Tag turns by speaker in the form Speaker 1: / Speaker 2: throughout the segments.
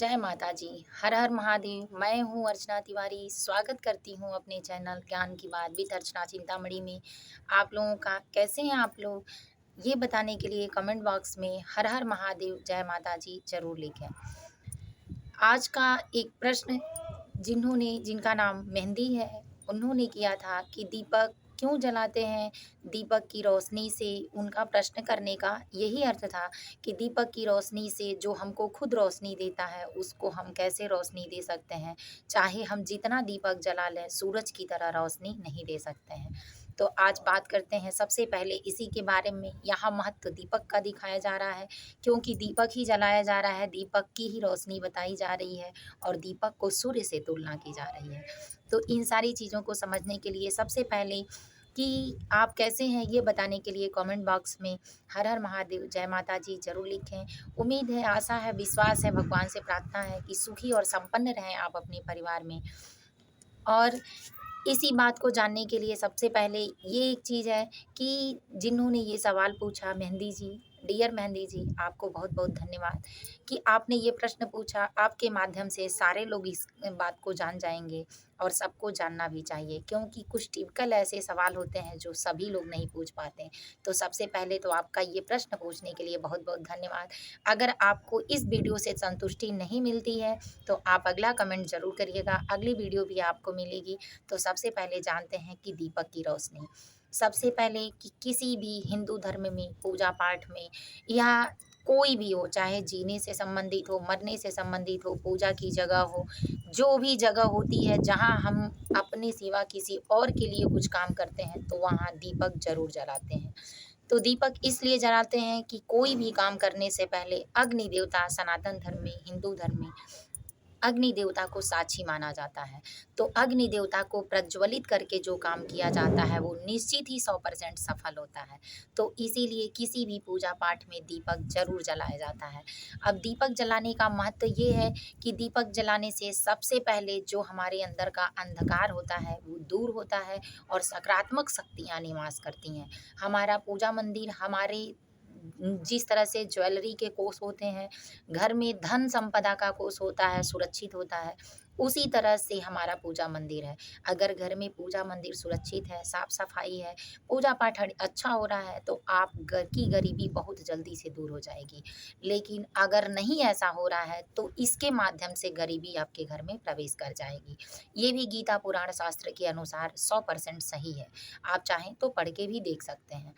Speaker 1: जय माता जी। हर हर महादेव। मैं हूँ अर्चना तिवारी। स्वागत करती हूँ अपने चैनल ज्ञान की बात विद अर्चना चिंतामणि में। आप लोगों का कैसे हैं आप लोग, ये बताने के लिए कमेंट बॉक्स में हर हर महादेव जय माता जी ज़रूर लिखें। आज का एक प्रश्न जिनका नाम मेहंदी है, उन्होंने किया था कि दीपक क्यों जलाते हैं। दीपक की रोशनी से उनका प्रश्न करने का यही अर्थ था कि दीपक की रोशनी से जो हमको खुद रोशनी देता है, उसको हम कैसे रोशनी दे सकते हैं। चाहे हम जितना दीपक जला लें, सूरज की तरह रोशनी नहीं दे सकते हैं। तो आज बात करते हैं सबसे पहले इसी के बारे में। यहाँ महत्व दीपक का दिखाया जा रहा है, क्योंकि दीपक ही जलाया जा रहा है, दीपक की ही रोशनी बताई जा रही है और दीपक को सूर्य से तुलना की जा रही है। तो इन सारी चीज़ों को समझने के लिए सबसे पहले कि आप कैसे हैं, ये बताने के लिए कमेंट बॉक्स में हर हर महादेव जय माता जी ज़रूर लिखें। उम्मीद है, आशा है, विश्वास है, भगवान से प्रार्थना है कि सुखी और संपन्न रहें आप अपने परिवार में। और इसी बात को जानने के लिए सबसे पहले ये एक चीज़ है कि जिन्होंने ये सवाल पूछा, मेहंदी जी, डियर मेहंदी जी, आपको बहुत-बहुत धन्यवाद कि आपने ये प्रश्न पूछा। आपके माध्यम से सारे लोग इस बात को जान जाएँगे और सबको जानना भी चाहिए, क्योंकि कुछ टिपिकल ऐसे सवाल होते हैं जो सभी लोग नहीं पूछ पाते। तो सबसे पहले तो आपका ये प्रश्न पूछने के लिए बहुत-बहुत धन्यवाद। अगर आपको इस वीडियो से संतुष्टि नहीं मिलती है, तो आप अगला कमेंट ज़रूर करिएगा, अगली वीडियो भी आपको मिलेगी। तो सबसे पहले जानते हैं कि दीपक की रोशनी। सबसे पहले कि किसी भी हिंदू धर्म में, पूजा पाठ में या कोई भी हो, चाहे जीने से संबंधित हो, मरने से संबंधित हो, पूजा की जगह हो, जो भी जगह होती है जहाँ हम अपने सिवा किसी और के लिए कुछ काम करते हैं, तो वहाँ दीपक ज़रूर जलाते हैं। तो दीपक इसलिए जलाते हैं कि कोई भी काम करने से पहले अग्नि देवता, सनातन धर्म में, हिंदू धर्म में अग्नि देवता को साक्षी माना जाता है। तो अग्नि देवता को प्रज्वलित करके जो काम किया जाता है, वो निश्चित ही 100% सफल होता है। तो इसीलिए किसी भी पूजा पाठ में दीपक ज़रूर जलाया जाता है। अब दीपक जलाने का महत्व ये है कि दीपक जलाने से सबसे पहले जो हमारे अंदर का अंधकार होता है, वो दूर होता है और सकारात्मक शक्तियाँ निवास करती हैं। हमारा पूजा मंदिर हमारे जिस तरह से ज्वेलरी के कोष होते हैं, घर में धन संपदा का कोष होता है, सुरक्षित होता है, उसी तरह से हमारा पूजा मंदिर है। अगर घर में पूजा मंदिर सुरक्षित है, साफ-सफाई है, पूजा पाठ अच्छा हो रहा है, तो आप घर की गरीबी बहुत जल्दी से दूर हो जाएगी। लेकिन अगर नहीं ऐसा हो रहा है, तो इसके माध्यम से गरीबी आपके घर में प्रवेश कर जाएगी। ये भी गीता पुराण शास्त्र के अनुसार 100% सही है। आप चाहें तो पढ़ के भी देख सकते हैं।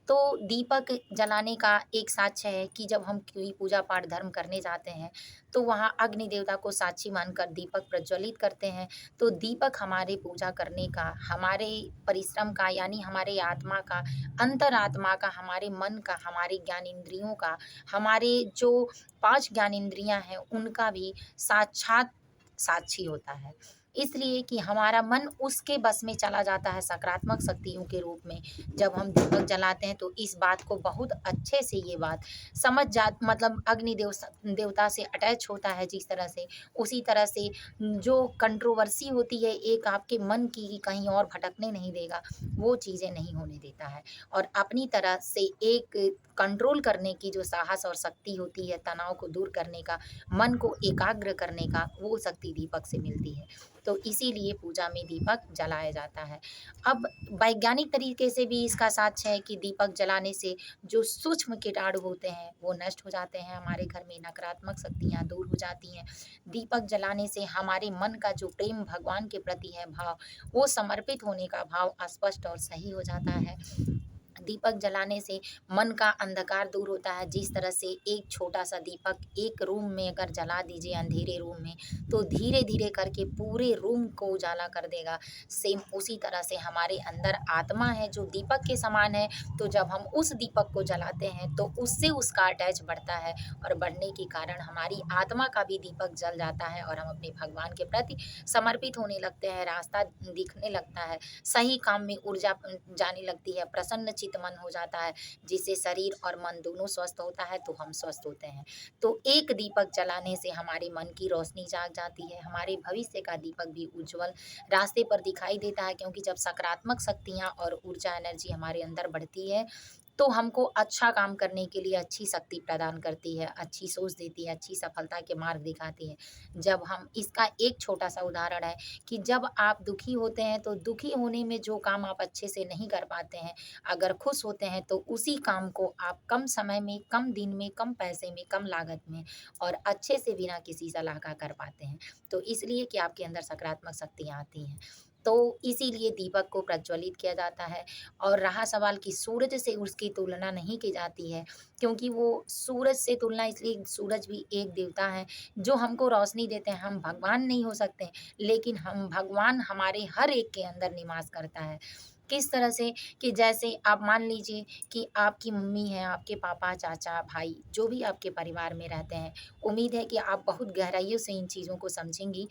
Speaker 1: तो दीपक जलाने का एक साक्ष्य है कि जब हम कोई पूजा पाठ धर्म करने जाते हैं, तो वहाँ अग्नि देवता को साक्षी मानकर दीपक प्रज्वलित करते हैं। तो दीपक हमारे पूजा करने का, हमारे परिश्रम का, यानी हमारे आत्मा का, अंतरात्मा का, हमारे मन का, हमारे ज्ञानेंद्रियों का, हमारे जो 5 ज्ञानेंद्रियाँ हैं, उनका भी साक्षात साक्षी होता है। इसलिए कि हमारा मन उसके बस में चला जाता है सकारात्मक शक्तियों के रूप में। जब हम दीपक जलाते हैं, तो इस बात को बहुत अच्छे से ये बात समझ मतलब अग्नि देवता से अटैच होता है जिस तरह से, उसी तरह से जो कंट्रोवर्सी होती है एक आपके मन की कहीं और भटकने नहीं देगा, वो चीज़ें नहीं होने देता है। और अपनी तरह से एक कंट्रोल करने की जो साहस और शक्ति होती है, तनाव को दूर करने का, मन को एकाग्र करने का, वो शक्ति दीपक से मिलती है। तो इसीलिए पूजा में दीपक जलाया जाता है। अब वैज्ञानिक तरीके से भी इसका साक्ष्य है कि दीपक जलाने से जो सूक्ष्म कीटाणु होते हैं, वो नष्ट हो जाते हैं, हमारे घर में नकारात्मक शक्तियाँ दूर हो जाती हैं। दीपक जलाने से हमारे मन का जो प्रेम भगवान के प्रति है भाव, वो समर्पित होने का भाव स्पष्ट और सही हो जाता है। दीपक जलाने से मन का अंधकार दूर होता है। जिस तरह से एक छोटा-सा दीपक एक रूम में अगर जला दीजिए अंधेरे रूम में, तो धीरे-धीरे करके पूरे रूम को उजाला कर देगा। सेम उसी तरह से हमारे अंदर आत्मा है जो दीपक के समान है, तो जब हम उस दीपक को जलाते हैं, तो उससे उसका अटैच बढ़ता है और बढ़ने के कारण हमारी आत्मा का भी दीपक जल जाता है और हम अपने भगवान के प्रति समर्पित होने लगते हैं, रास्ता दिखने लगता है, सही काम में ऊर्जा जाने लगती है, प्रसन्न चित्त मन हो जाता है, जिससे शरीर और मन दोनों स्वस्थ होता है, तो हम स्वस्थ होते हैं। तो एक दीपक जलाने से हमारे मन की रोशनी जाग जाती है, हमारे भविष्य का दीपक भी उज्ज्वल रास्ते पर दिखाई देता है, क्योंकि जब सकारात्मक शक्तियाँ और ऊर्जा एनर्जी हमारे अंदर बढ़ती है, तो हमको अच्छा काम करने के लिए अच्छी शक्ति प्रदान करती है, अच्छी सोच देती है, अच्छी सफलता के मार्ग दिखाती है। जब हम इसका एक छोटा-सा उदाहरण है कि जब आप दुखी होते हैं, तो दुखी होने में जो काम आप अच्छे से नहीं कर पाते हैं, अगर खुश होते हैं तो उसी काम को आप कम समय में, कम दिन में, कम पैसे में, कम लागत में और अच्छे से बिना किसी सलाह का कर पाते हैं। तो इसलिए कि आपके अंदर सकारात्मक शक्तियाँ आती हैं। तो इसीलिए दीपक को प्रज्वलित किया जाता है और रहा सवाल कि सूरज से उसकी तुलना नहीं की जाती है, क्योंकि वो सूरज से तुलना इसलिए सूरज भी एक देवता है, जो हमको रोशनी देते हैं। हम भगवान नहीं हो सकते, लेकिन हम भगवान हमारे हर एक के अंदर निवास करता है। किस तरह से कि जैसे आप मान लीजिए कि आपकी मम्मी हैं, आपके पापा, चाचा, भाई जो भी आपके परिवार में रहते हैं, उम्मीद है कि आप बहुत गहराइयों से इन चीज़ों को समझेंगी।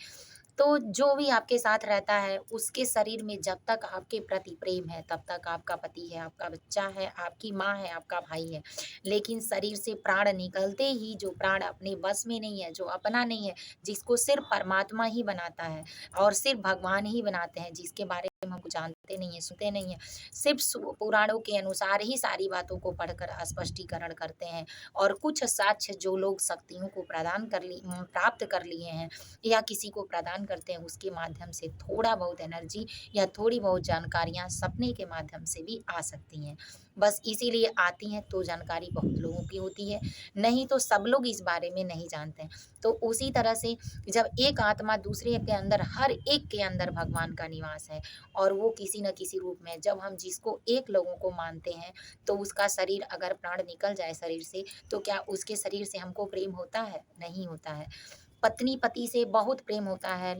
Speaker 1: तो जो भी आपके साथ रहता है, उसके शरीर में जब तक आपके प्रति प्रेम है, तब तक आपका पति है, आपका बच्चा है, आपकी माँ है, आपका भाई है। लेकिन शरीर से प्राण निकलते ही जो प्राण अपने बस में नहीं है, जो अपना नहीं है, जिसको सिर्फ़ परमात्मा ही बनाता है और सिर्फ़ भगवान ही बनाते हैं, जिसके बारे में हम कुछ जानते नहीं हैं, सुनते नहीं हैं। सिर्फ़ पुराणों के अनुसार ही सारी बातों को पढ़कर स्पष्टीकरण करते हैं और कुछ साक्ष्य जो लोग शक्तियों को प्राप्त कर लिए हैं या किसी को प्रदान करते हैं, उसके माध्यम से थोड़ा बहुत एनर्जी या थोड़ी बहुत जानकारियाँ सपने के माध्यम से भी आ सकती हैं। बस इसीलिए आती हैं तो जानकारी बहुत लोगों की होती है, नहीं तो सब लोग इस बारे में नहीं जानते हैं। तो उसी तरह से जब एक आत्मा दूसरे के अंदर, हर एक के अंदर भगवान का निवास है और वो किसी न किसी रूप में, जब हम जिसको एक लोगों को मानते हैं, तो उसका शरीर अगर प्राण निकल जाए शरीर से, तो क्या उसके शरीर से हमको प्रेम होता है? नहीं होता है। पत्नी पति से बहुत प्रेम होता है,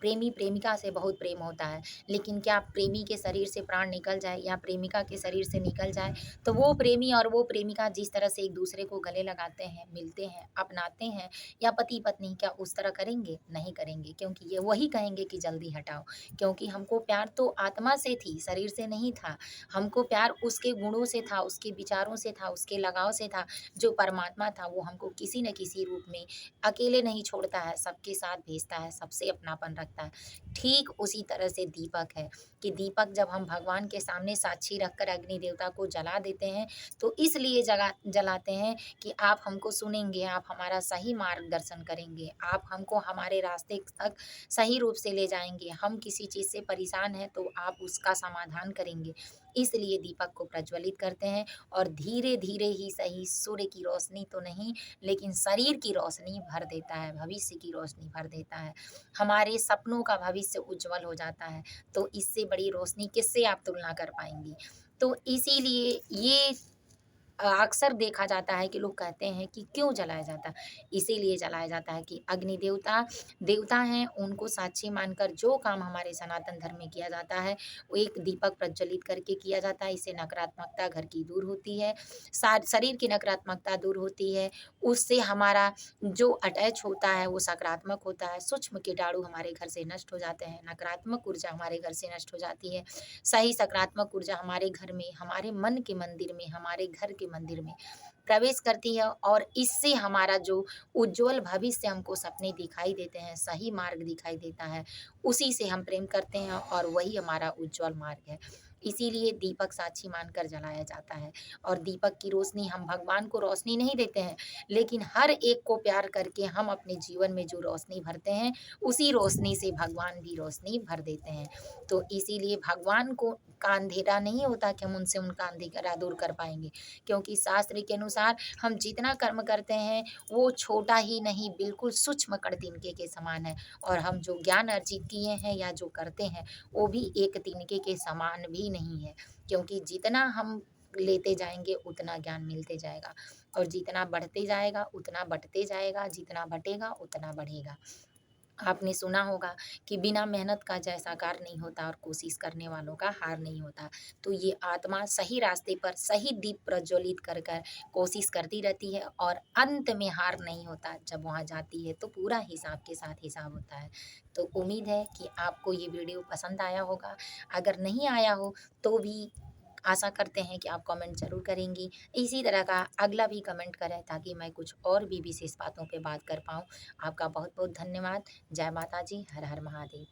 Speaker 1: प्रेमी प्रेमिका से बहुत प्रेम होता है, लेकिन क्या प्रेमी के शरीर से प्राण निकल जाए या प्रेमिका के शरीर से निकल जाए, तो वो प्रेमी और वो प्रेमिका जिस तरह से एक दूसरे को गले लगाते हैं, मिलते हैं, अपनाते हैं, या पति पत्नी क्या उस तरह करेंगे? नहीं करेंगे, क्योंकि ये वही कहेंगे कि जल्दी हटाओ, क्योंकि हमको प्यार तो आत्मा से थी, शरीर से नहीं था। हमको प्यार उसके गुणों से था, उसके विचारों से था, उसके लगाव से था। जो परमात्मा था वो हमको किसी न किसी रूप में अकेले नहीं छोड़ता है, सबके साथ भेजता है, सबसे अपनापन रखता है। ठीक उसी तरह से दीपक है कि दीपक जब हम भगवान के सामने साक्षी रखकर अग्नि देवता को जला देते हैं, तो इसलिए जलाते हैं कि आप हमको सुनेंगे, आप हमारा सही मार्गदर्शन करेंगे, आप हमको हमारे रास्ते तक सही रूप से ले जाएँगे। हम किसी चीज़ से परेशान हैं तो आप उसका समाधान करेंगे। इसलिए दीपक को प्रज्वलित करते हैं और धीरे-धीरे ही सही, सूर्य की रोशनी तो नहीं, लेकिन शरीर की रोशनी भर देता है, भविष्य की रोशनी भर देता है। हमारे सपनों का भविष्य उज्जवल हो जाता है, तो इससे बड़ी रोशनी किससे आप तुलना कर पाएँगी? तो इसीलिए ये अक्सर देखा जाता है कि लोग कहते हैं कि क्यों जलाया जाता है? इसीलिए जलाया जाता है कि अग्नि देवता, देवता हैं, उनको साक्षी मानकर जो काम हमारे सनातन धर्म में किया जाता है, वो एक दीपक प्रज्वलित करके किया जाता है। इससे नकारात्मकता घर की दूर होती है, शरीर की नकारात्मकता दूर होती है, उससे हमारा जो अटैच होता है वो सकारात्मक होता है, सूक्ष्म कीटाणु हमारे घर से नष्ट हो जाते हैं, नकारात्मक ऊर्जा हमारे घर से नष्ट हो जाती है। सही सकारात्मक ऊर्जा हमारे घर में, हमारे मन के मंदिर में, हमारे घर के मंदिर में प्रवेश करती है और इससे हमारा जो उज्ज्वल भविष्य हमको सपने दिखाई देते हैं, सही मार्ग दिखाई देता है, उसी से हम प्रेम करते हैं और वही हमारा उज्ज्वल मार्ग है। इसीलिए दीपक साक्षी मानकर जलाया जाता है और दीपक की रोशनी, हम भगवान को रोशनी नहीं देते हैं, लेकिन हर एक को प्यार करके हम अपने जीवन में जो रोशनी भरते हैं, उसी रोशनी से भगवान भी रोशनी भर देते हैं। तो इसीलिए भगवान को का अंधेरा नहीं होता कि हम उनसे उनका अंधेरा दूर कर पाएँगे, क्योंकि शास्त्र के अनुसार हम जितना कर्म करते हैं, वो छोटा ही नहीं, बिल्कुल सूक्ष्म कण तिनके के समान है और हम जो ज्ञान अर्जित किए हैं या जो करते हैं, वो भी एक तिनके के समान भी नहीं है, क्योंकि जितना हम लेते जाएँगे, उतना ज्ञान मिलते जाएगा और जितना बढ़ते जाएगा, उतना बँटते जाएगा, जितना बँटेगा, उतना बढ़ेगा। आपने सुना होगा कि बिना मेहनत का जय साकार नहीं होता और कोशिश करने वालों का हार नहीं होता। तो ये आत्मा सही रास्ते पर सही दीप प्रज्वलित कर कर कोशिश करती रहती है और अंत में हार नहीं होता। जब वहाँ जाती है तो पूरा हिसाब के साथ हिसाब होता है। तो उम्मीद है कि आपको ये वीडियो पसंद आया होगा। अगर नहीं आया हो तो भी आशा करते हैं कि आप कमेंट ज़रूर करेंगी। इसी तरह का अगला भी कमेंट करें ताकि मैं कुछ और भी विशेष बातों पे बात कर पाऊँ। आपका बहुत-बहुत धन्यवाद। जय माता दी, हर हर महादेव।